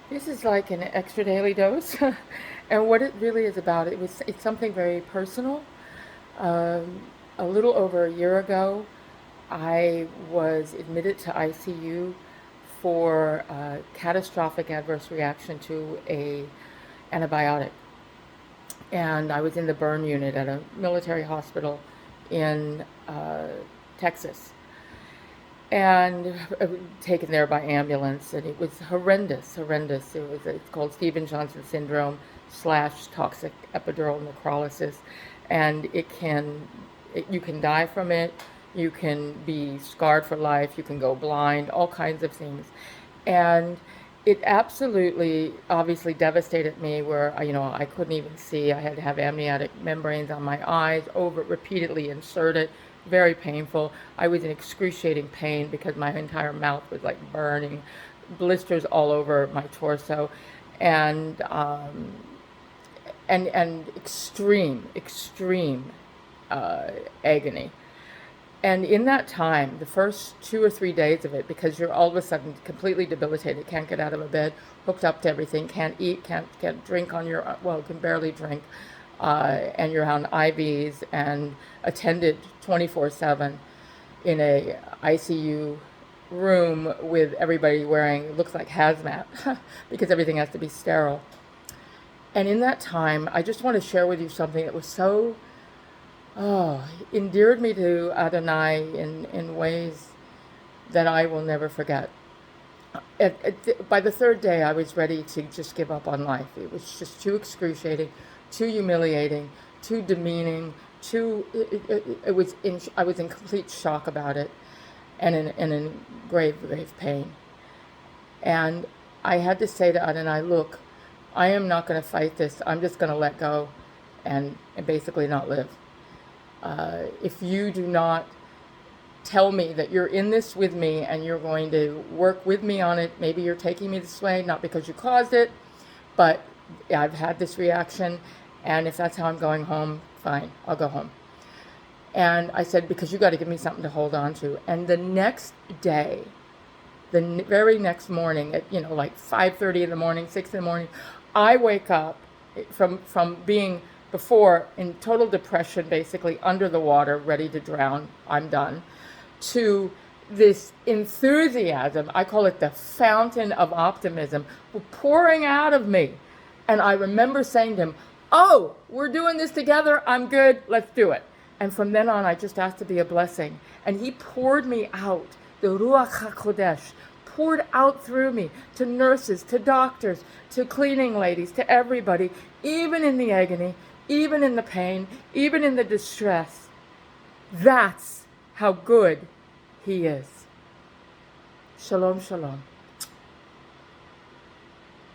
This is like an extra daily dose. And what it really is about, it's something very personal. Um, a little over a year ago, I was admitted to ICU for a catastrophic adverse reaction to a antibiotic. And I was in the burn unit at a military hospital in Texas, and taken there by ambulance, and it was horrendous. It's called Stevens-Johnson syndrome slash toxic epidural necrolysis, and you can die from it. You can be scarred for life. You can go blind. All kinds of things, and it absolutely, obviously devastated me. Where I couldn't even see. I had to have amniotic membranes on my eyes, over repeatedly inserted, very painful. I was in excruciating pain because my entire mouth was like burning, blisters all over my torso, and extreme uh, agony. And in that time, the first 2 or 3 days of it, because you're all of a sudden completely debilitated, can't get out of a bed, hooked up to everything, can't eat, can't drink on your, well, can barely drink, and you're on IVs and attended 24/7 in a ICU room with everybody wearing, looks like hazmat, because everything has to be sterile. And in that time, I just want to share with you something that was so, endeared me to Adonai in ways that I will never forget. By the third day, I was ready to just give up on life. It was just too excruciating, too humiliating, too demeaning, I was in complete shock about it, and in grave pain. And I had to say to Adonai, look, I am not going to fight this. I'm just going to let go and basically not live. If you do not tell me that you're in this with me and you're going to work with me on it, maybe you're taking me this way, not because you caused it, but I've had this reaction, and if that's how I'm going home, fine, I'll go home. And I said, because you got to give me something to hold on to. And the next day, the very next morning, at like 5:30 in the morning, 6 in the morning, I wake up from being before in total depression, basically under the water, ready to drown. I'm done. To this enthusiasm, I call it the fountain of optimism, pouring out of me. And I remember saying to him, "Oh, we're doing this together. I'm good. Let's do it." And from then on, I just asked to be a blessing. And he poured me out. The Ruach HaKodesh poured out through me to nurses, to doctors, to cleaning ladies, to everybody, even in the agony, even in the pain, even in the distress. That's how good he is. Shalom, shalom.